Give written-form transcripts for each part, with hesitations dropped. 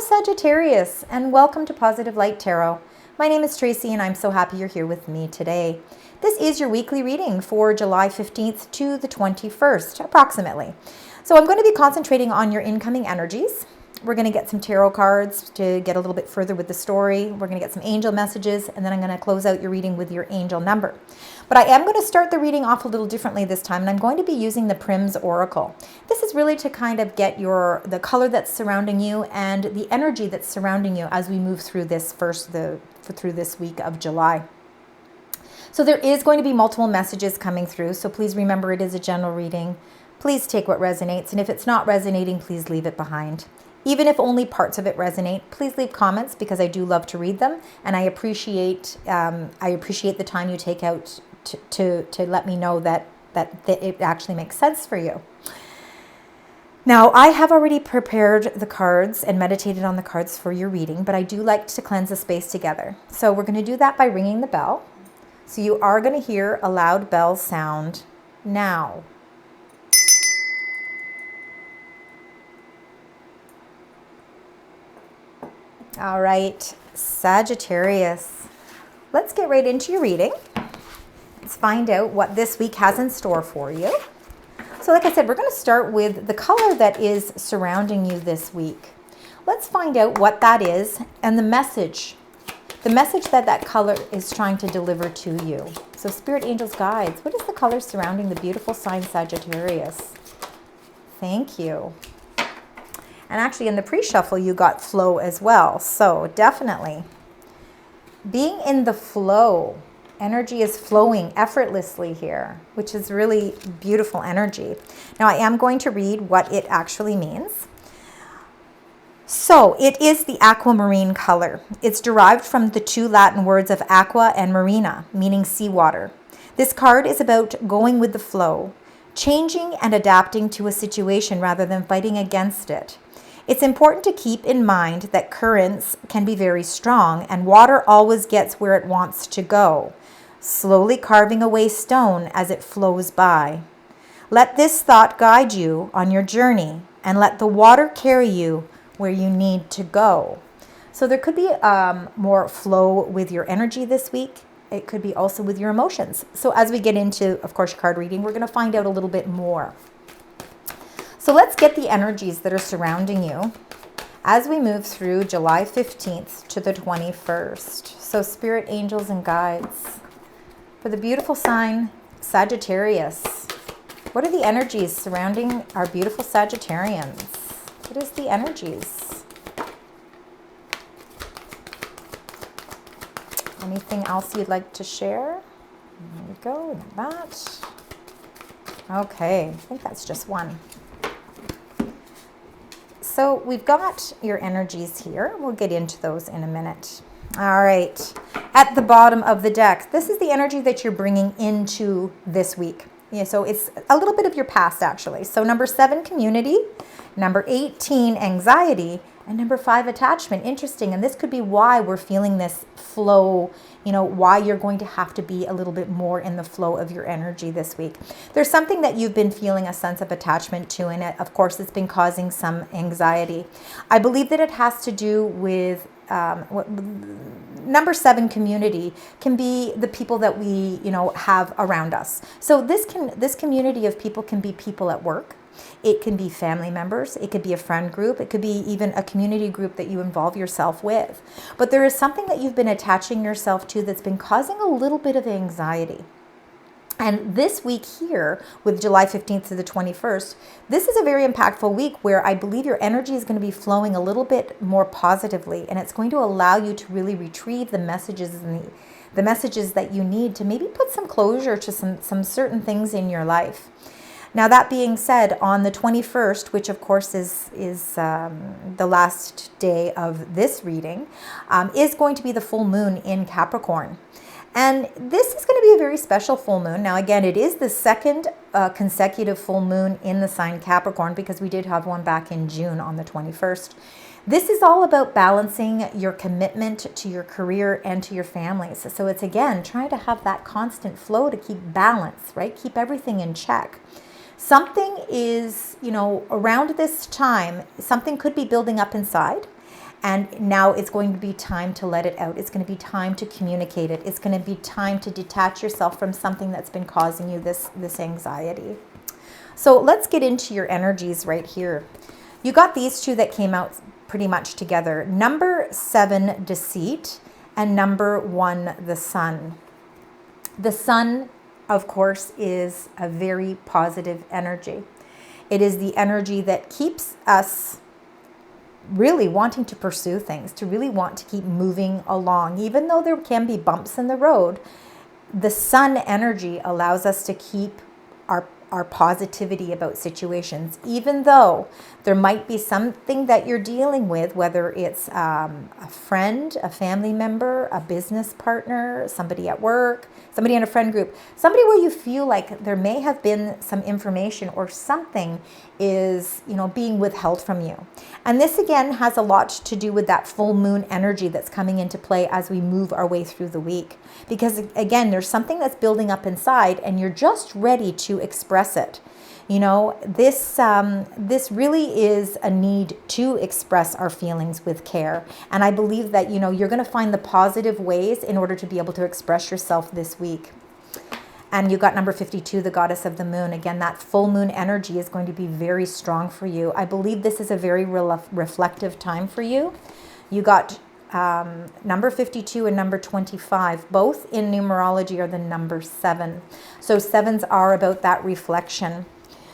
Hello Sagittarius, and welcome to Positive Light Tarot. My name is Tracy and I'm so happy you're here with me today. This is your weekly reading for July 15th to the 21st, approximately. So I'm going to be concentrating on your incoming energies. We're going to get some tarot cards to get a little bit further with the story. We're going to get some angel messages, and then I'm going to close out your reading with your angel number. But I am going to start the reading off a little differently this time, and I'm going to be using the Prism Oracle. This is really to kind of get the color that's surrounding you and the energy that's surrounding you as we move through this through this week of July. So there is going to be multiple messages coming through, so please remember it is a general reading. Please take what resonates, and if it's not resonating, please leave it behind. Even if only parts of it resonate, please leave comments because I do love to read them, and I appreciate the time you take out to let me know that it actually makes sense for you. Now, I have already prepared the cards and meditated on the cards for your reading, but I do like to cleanse the space together. So we're going to do that by ringing the bell. So you are going to hear a loud bell sound now. All right, Sagittarius, let's get right into your reading. Let's find out what this week has in store for you. So like I said, we're going to start with the color that is surrounding you this week. Let's find out what that is and the message that color is trying to deliver to you. So Spirit, Angels, Guides, what is the color surrounding the beautiful sign Sagittarius? Thank you. And actually in the pre-shuffle, you got flow as well. So definitely being in the flow, energy is flowing effortlessly here, which is really beautiful energy. Now I am going to read what it actually means. So it is the aquamarine color. It's derived from the two Latin words of aqua and marina, meaning seawater. This card is about going with the flow, changing and adapting to a situation rather than fighting against it. It's important to keep in mind that currents can be very strong and water always gets where it wants to go, slowly carving away stone as it flows by. Let this thought guide you on your journey and let the water carry you where you need to go. So there could be more flow with your energy this week. It could be also with your emotions. So as we get into, of course, card reading, we're going to find out a little bit more. So let's get the energies that are surrounding you as we move through July 15th to the 21st. So Spirit, Angels, and Guides. For the beautiful sign, Sagittarius, what are the energies surrounding our beautiful Sagittarians? What is the energies? Anything else you'd like to share? There we go, that. Okay, I think that's just one. So we've got your energies here. We'll get into those in a minute. All right, at the bottom of the deck, this is the energy that you're bringing into this week. Yeah, so it's a little bit of your past, actually. So number 7, community. Number 18, anxiety. And number 5, attachment. Interesting. And this could be why we're feeling this flow, why you're going to have to be a little bit more in the flow of your energy this week. There's something that you've been feeling a sense of attachment to, and of course, it's been causing some anxiety. I believe that it has to do with number 7, community, can be the people that we have around us. So this community of people can be people at work. It can be family members. It could be a friend group. It could be even a community group that you involve yourself with. But there is something that you've been attaching yourself to that's been causing a little bit of anxiety. And this week here, with July 15th to the 21st, this is a very impactful week where I believe your energy is going to be flowing a little bit more positively, and it's going to allow you to really retrieve the messages and the messages that you need to maybe put some closure to some certain things in your life. Now, that being said, on the 21st, which of course is the last day of this reading, is going to be the full moon in Capricorn. And this is going to be a very special full moon. Now, again, it is the second consecutive full moon in the sign Capricorn, because we did have one back in June on the 21st. This is all about balancing your commitment to your career and to your families. So it's, again, trying to have that constant flow to keep balance, right? Keep everything in check. Something is, around this time, something could be building up inside. And now it's going to be time to let it out. It's going to be time to communicate it. It's going to be time to detach yourself from something that's been causing you this anxiety. So let's get into your energies right here. You got these two that came out pretty much together. Number 7, deceit, and number 1, the sun. The sun, of course, is a very positive energy. It is the energy that keeps us really wanting to pursue things, to really want to keep moving along. Even though there can be bumps in the road, the sun energy allows us to keep our positivity about situations, even though there might be something that you're dealing with, whether it's a friend, a family member, a business partner, somebody at work, somebody in a friend group, somebody where you feel like there may have been some information or something is, being withheld from you. And this again has a lot to do with that full moon energy that's coming into play as we move our way through the week. Because again, there's something that's building up inside and you're just ready to express it. This really is a need to express our feelings with care. And I believe that, you're going to find the positive ways in order to be able to express yourself this week. And you got number 52, the goddess of the moon. Again, that full moon energy is going to be very strong for you. I believe this is a very reflective time for you. You got number 52 and number 25, both in numerology are the number 7. So 7s are about that reflection.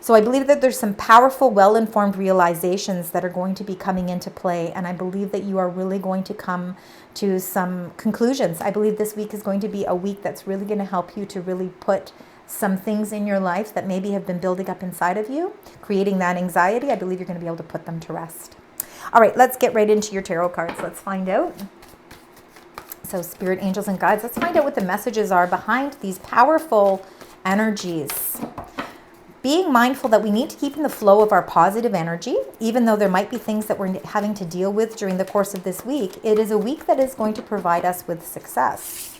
So I believe that there's some powerful, well-informed realizations that are going to be coming into play. And I believe that you are really going to come to some conclusions. I believe this week is going to be a week that's really going to help you to really put some things in your life that maybe have been building up inside of you, creating that anxiety. I believe you're going to be able to put them to rest. All right, let's get right into your tarot cards. Let's find out. So spirit, angels, and guides, let's find out what the messages are behind these powerful energies. Being mindful that we need to keep in the flow of our positive energy, even though there might be things that we're having to deal with during the course of this week, it is a week that is going to provide us with success.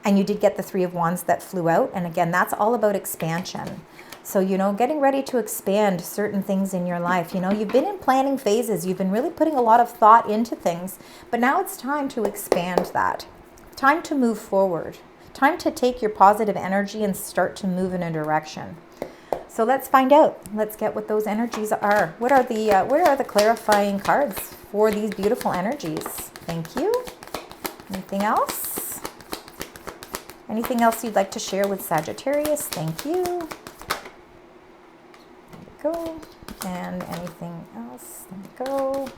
And you did get the 3 of Wands that flew out. And again, that's all about expansion. So, getting ready to expand certain things in your life. You've been in planning phases. You've been really putting a lot of thought into things. But now it's time to expand that. Time to move forward. Time to take your positive energy and start to move in a direction. So let's find out. Let's get what those energies are. What are the clarifying cards for these beautiful energies? Thank you. Anything else? Anything else you'd like to share with Sagittarius? Thank you. There we go. And anything else? There we go.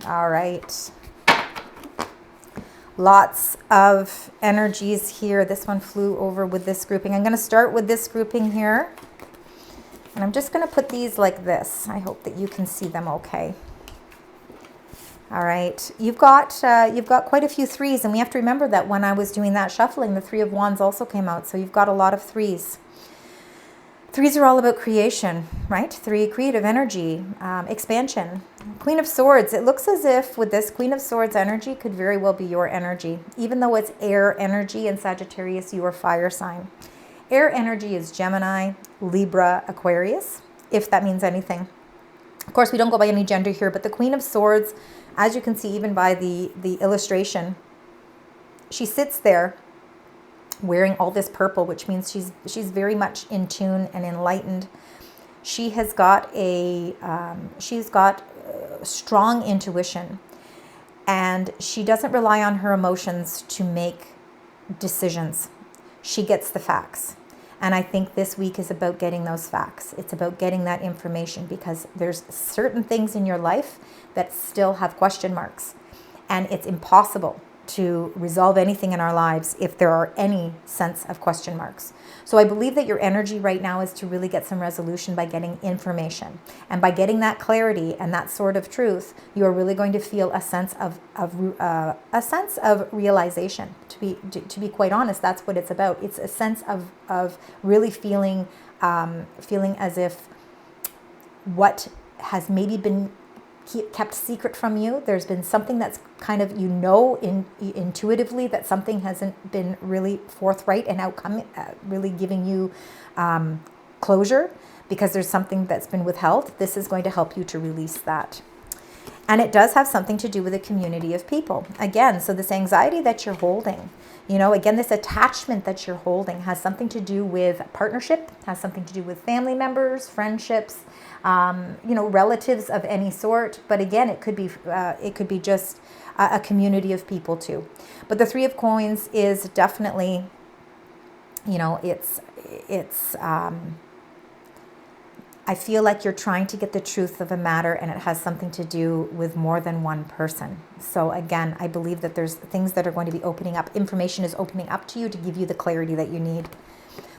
All right. Lots of energies here. This one flew over with this grouping. I'm going to start with this grouping here. And I'm just going to put these like this. I hope that you can see them okay. All right. You've got quite a few 3s. And we have to remember that when I was doing that shuffling, the 3 of Wands also came out. So you've got a lot of 3s. 3s are all about creation, right? 3, creative energy, expansion. Queen of Swords, it looks as if with this Queen of Swords energy could very well be your energy. Even though it's air energy in Sagittarius, you are fire sign. Air energy is Gemini, Libra, Aquarius, if that means anything. Of course, we don't go by any gender here, but the Queen of Swords, as you can see even by the illustration, she sits there wearing all this purple, which means she's very much in tune and enlightened. She has got strong intuition, and she doesn't rely on her emotions to make decisions. She gets the facts. And I think this week is about getting those facts. It's about getting that information, because there's certain things in your life that still have question marks, and it's impossible to resolve anything in our lives if there are any sense of question marks. So I believe that your energy right now is to really get some resolution by getting information. And by getting that clarity and that sort of truth, you are really going to feel a sense of realization. To be quite honest, that's what it's about. It's a sense of really feeling as if what has maybe been kept secret from you, there's been something that's kind of, intuitively that something hasn't been really forthright and really giving you closure, because there's something that's been withheld. This is going to help you to release that. And it does have something to do with a community of people. Again, so this anxiety that you're holding, you know, again, this attachment that you're holding has something to do with partnership, has something to do with family members, friendships, you know, relatives of any sort. But again, it could be just a community of people too. But the Three of Coins is definitely, you know, I feel like you're trying to get the truth of a matter, and it has something to do with more than one person. So again, I believe that there's things that are going to be opening up. Information is opening up to you to give you the clarity that you need.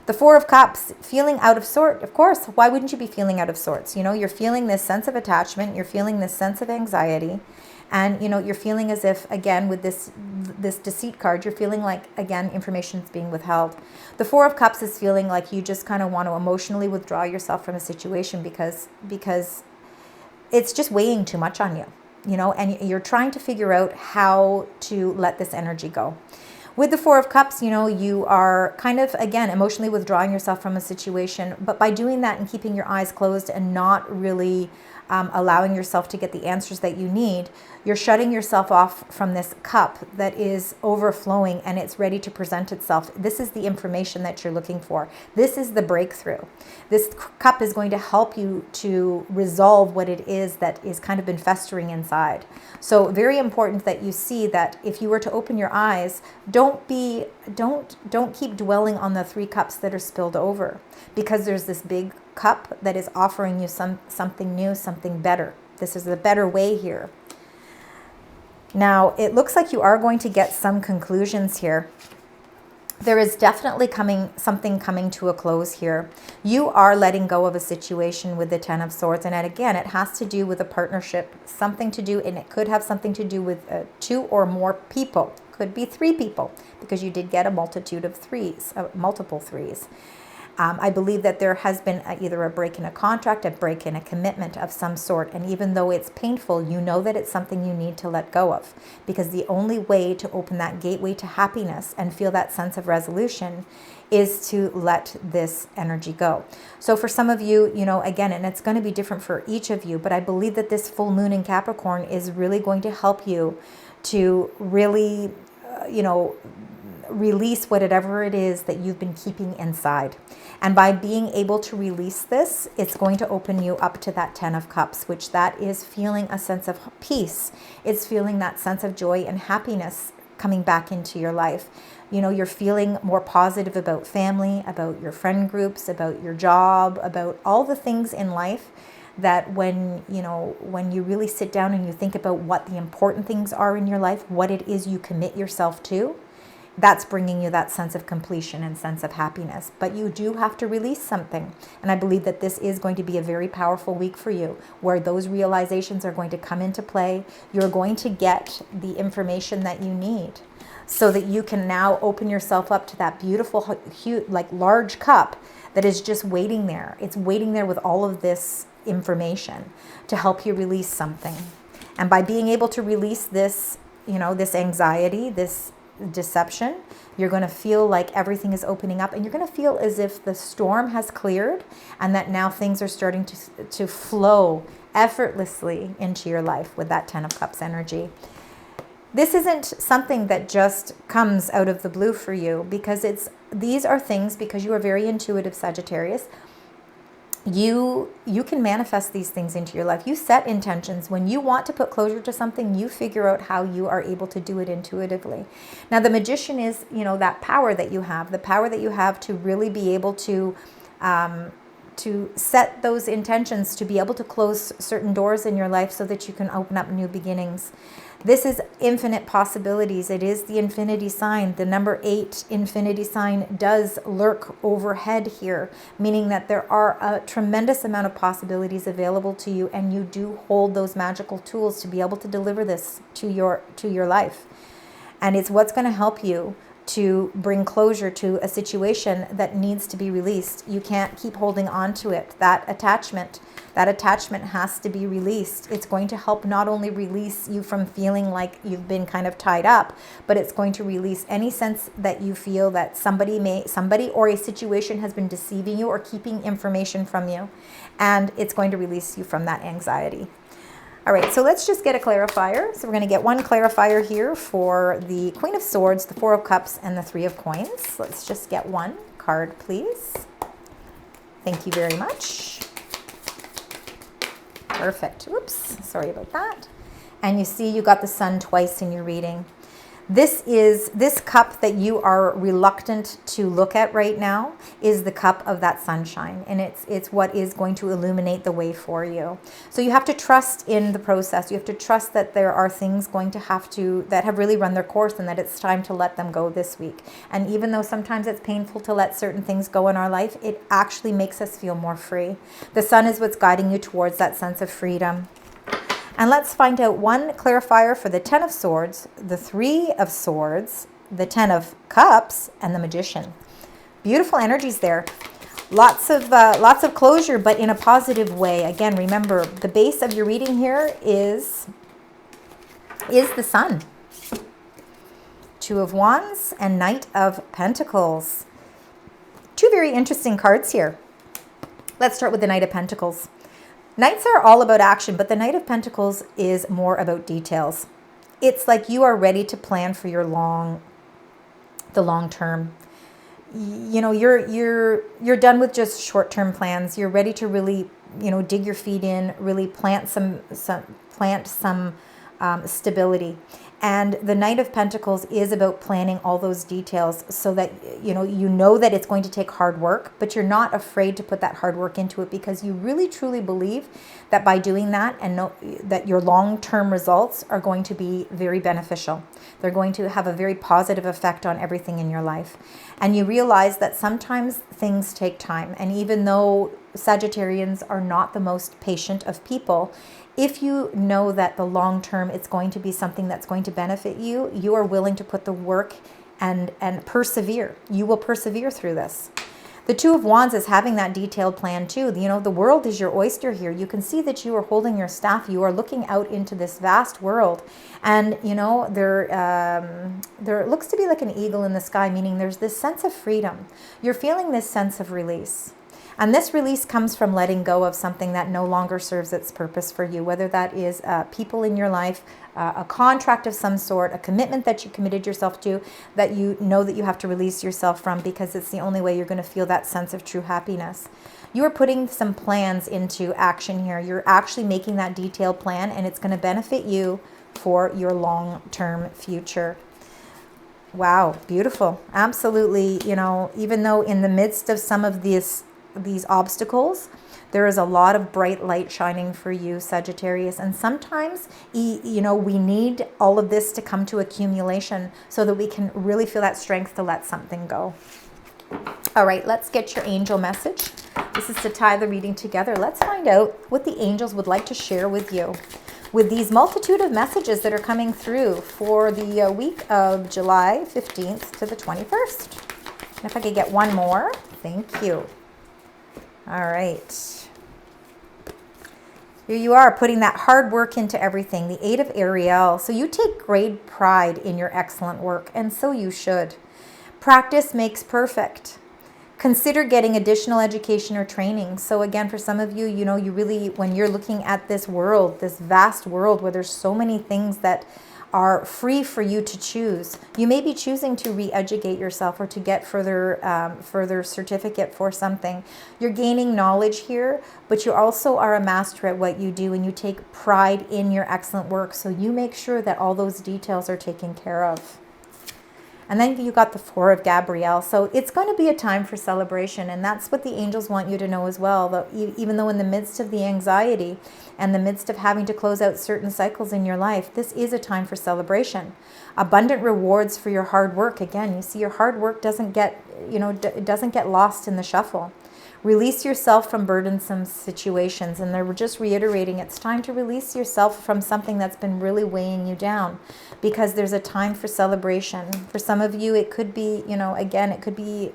The Four of Cups, feeling out of sort. Of course, why wouldn't you be feeling out of sorts? You know, you're feeling this sense of attachment. You're feeling this sense of anxiety. And, you know, you're feeling as if, again, with this deceit card, you're feeling like, again, information is being withheld. The Four of Cups is feeling like you just kind of want to emotionally withdraw yourself from a situation because it's just weighing too much on you, you know, and you're trying to figure out how to let this energy go. With the Four of Cups, you know, you are kind of, again, emotionally withdrawing yourself from a situation, but by doing that and keeping your eyes closed and not really allowing yourself to get the answers that you need, you're shutting yourself off from this cup that is overflowing and it's ready to present itself. This is the information that you're looking for. This is the breakthrough. This cup is going to help you to resolve what it is that is kind of been festering inside. So very important that you see that if you were to open your eyes, don't keep dwelling on the three cups that are spilled over, because there's this big cup that is offering you something new, something better. This is the better way here. Now, it looks like you are going to get some conclusions here. There is definitely something coming to a close here. You are letting go of a situation with the Ten of Swords. And again, it has to do with a partnership, something to do, and it could have something to do with two or more people. Could be three people, because you did get a multitude of threes, multiple threes. I believe that there has been either a break in a contract, a break in a commitment of some sort. And even though it's painful, you know that it's something you need to let go of, because the only way to open that gateway to happiness and feel that sense of resolution is to let this energy go. So for some of you, you know, again, and it's going to be different for each of you, but I believe that this full moon in Capricorn is really going to help you to really, you know, release whatever it is that you've been keeping inside. And by being able to release this, it's going to open you up to that Ten of Cups, which that is feeling a sense of peace. It's feeling that sense of joy and happiness coming back into your life. You know, you're feeling more positive about family, about your friend groups, about your job, about all the things in life that when you really sit down and you think about what the important things are in your life, what it is you commit yourself to, that's bringing you that sense of completion and sense of happiness. But you do have to release something. And I believe that this is going to be a very powerful week for you, where those realizations are going to come into play. You're going to get the information that you need so that you can now open yourself up to that beautiful, huge, like large cup that is just waiting there. It's waiting there with all of this information to help you release something. And by being able to release this, you know, this anxiety, this deception, you're going to feel like everything is opening up, and you're going to feel as if the storm has cleared and that now things are starting to flow effortlessly into your life with that Ten of Cups energy. This isn't something that just comes out of the blue for you, because these are things, because you are very intuitive, Sagittarius. You can manifest these things into your life. You set intentions. When you want to put closure to something, you figure out how you are able to do it intuitively. Now, the magician is, you know, that power that you have, the power that you have to really be able to set those intentions, to be able to close certain doors in your life so that you can open up new beginnings. This is infinite possibilities. It is the infinity sign. The number 8 infinity sign does lurk overhead here, meaning that there are a tremendous amount of possibilities available to you, and you do hold those magical tools to be able to deliver this to your life. And it's what's going to help you to bring closure to a situation that needs to be released. You can't keep holding on to it. That attachment has to be released. It's going to help not only release you from feeling like you've been kind of tied up, but it's going to release any sense that you feel that somebody or a situation has been deceiving you or keeping information from you. And it's going to release you from that anxiety. All right, so let's just get a clarifier. So we're going to get one clarifier here for the Queen of Swords, the Four of Cups, and the Three of Coins. Let's just get one card, please. Thank you very much. Perfect. Oops, sorry about that. And you see you got the Sun twice in your reading. This cup that you are reluctant to look at right now is the cup of that sunshine, and it's what is going to illuminate the way for you. So you have to trust in the process. You have to trust that there are things going to that have really run their course, and that it's time to let them go this week. And even though sometimes it's painful to let certain things go in our life, it actually makes us feel more free. The Sun is what's guiding you towards that sense of freedom. And let's find out one clarifier for the Ten of Swords, the Three of Swords, the Ten of Cups, and the Magician. Beautiful energies there. Lots of closure, but in a positive way. Again, remember, the base of your reading here is the Sun. Two of Wands and Knight of Pentacles. Two very interesting cards here. Let's start with the Knight of Pentacles. Knights are all about action, but the Knight of Pentacles is more about details. It's like you are ready to plan for the long term. You know, you're done with just short-term plans. You're ready to really, dig your feet in, really plant some stability. And the Knight of Pentacles is about planning all those details so that you know that it's going to take hard work, but you're not afraid to put that hard work into it, because you really truly believe that by doing that, and know that your long-term results are going to be very beneficial. They're going to have a very positive effect on everything in your life. And you realize that sometimes things take time. And even though Sagittarians are not the most patient of people, if you know that the long term it's going to be something that's going to benefit you, you are willing to put the work and persevere. You will persevere through this. The Two of Wands is having that detailed plan too. The world is your oyster here. You can see that you are holding your staff. You are looking out into this vast world. And, there looks to be like an eagle in the sky, meaning there's this sense of freedom. You're feeling this sense of release. And this release comes from letting go of something that no longer serves its purpose for you, whether that is people in your life, a contract of some sort, a commitment that you committed yourself to, that you know that you have to release yourself from, because it's the only way you're going to feel that sense of true happiness. You are putting some plans into action here. You're actually making that detailed plan, and it's going to benefit you for your long-term future. Wow, beautiful. Absolutely. Even though in the midst of some of these obstacles, there is a lot of bright light shining for you, Sagittarius. And sometimes, we need all of this to come to accumulation so that we can really feel that strength to let something go. All right, let's get your angel message. This is to tie the reading together. Let's find out what the angels would like to share with you with these multitude of messages that are coming through for the week of July 15th to the 21st. And if I could get one more, thank you. All right. Here you are, putting that hard work into everything. The Eight of Ariel. So you take great pride in your excellent work, and so you should. Practice makes perfect. Consider getting additional education or training. So again, for some of you, you really, when you're looking at this world, this vast world where there's so many things that are free for you to choose, you may be choosing to re-educate yourself or to get further certificate for something. You're gaining knowledge here, but you also are a master at what you do, and you take pride in your excellent work. So you make sure that all those details are taken care of. And then you got the Four of Gabrielle. So it's going to be a time for celebration. And that's what the angels want you to know as well. That even though in the midst of the anxiety and the midst of having to close out certain cycles in your life, this is a time for celebration. Abundant rewards for your hard work. Again, you see your hard work doesn't get lost in the shuffle. Release yourself from burdensome situations. And they're just reiterating, it's time to release yourself from something that's been really weighing you down, because there's a time for celebration. For some of you, it could be, it could be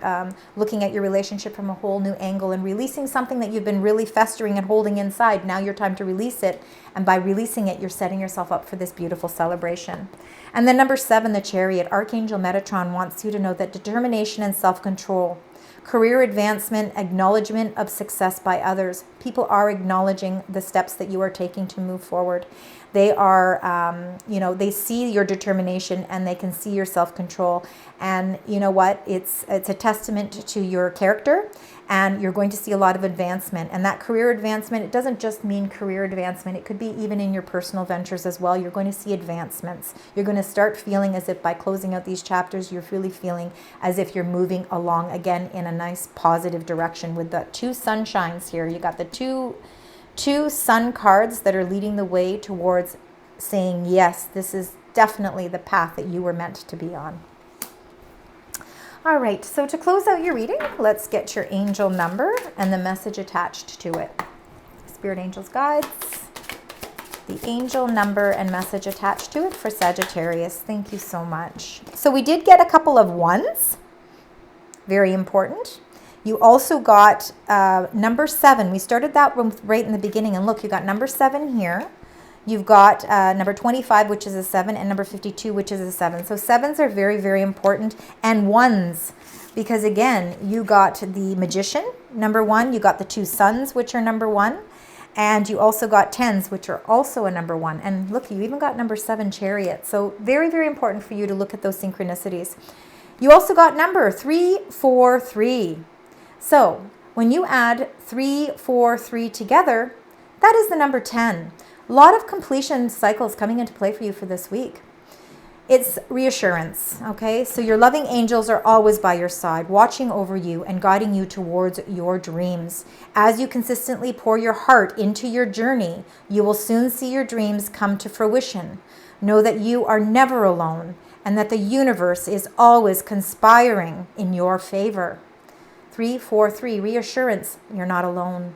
looking at your relationship from a whole new angle and releasing something that you've been really festering and holding inside. Now your time to release it. And by releasing it, you're setting yourself up for this beautiful celebration. And then number 7, the Chariot. Archangel Metatron wants you to know that determination and self-control, career advancement, acknowledgement of success by others, People are acknowledging the steps that you are taking to move forward. They are, they see your determination and they can see your self-control. And you know what? It's a testament to your character, and you're going to see a lot of advancement. And that career advancement, it doesn't just mean career advancement. It could be even in your personal ventures as well. You're going to see advancements. You're going to start feeling as if by closing out these chapters, you're really feeling as if you're moving along again in a nice positive direction with the 2 sunshines here. You got the two sun cards that are leading the way towards saying, yes, this is definitely the path that you were meant to be on. All right, so to close out your reading, let's get your angel number and the message attached to it. Spirit angels, guides, the angel number and message attached to it for Sagittarius. Thank you so much. So we did get a couple of 1s. Very important. You also got number 7. We started that one right in the beginning. And look, you got number 7 here. You've got number 25, which is a 7, and number 52, which is a 7. So 7s are very, very important. And 1s, because again, you got the Magician, number 1. You got the 2 Suns, which are number 1. And you also got 10s, which are also a number 1. And look, you even got number 7, Chariot. So very, very important for you to look at those synchronicities. You also got number 343. So when you add 3, 4, 3 together, that is the number 10. A lot of completion cycles coming into play for you for this week. It's reassurance, okay? So your loving angels are always by your side, watching over you and guiding you towards your dreams. As you consistently pour your heart into your journey, you will soon see your dreams come to fruition. Know that you are never alone and that the universe is always conspiring in your favor. 343, reassurance, you're not alone.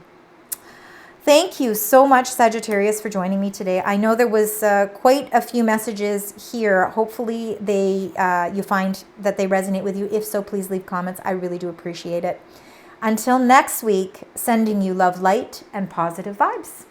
Thank you so much, Sagittarius, for joining me today. I know there was quite a few messages here. Hopefully you find that they resonate with you. If so, please leave comments. I really do appreciate it. Until next week, sending you love, light, and positive vibes.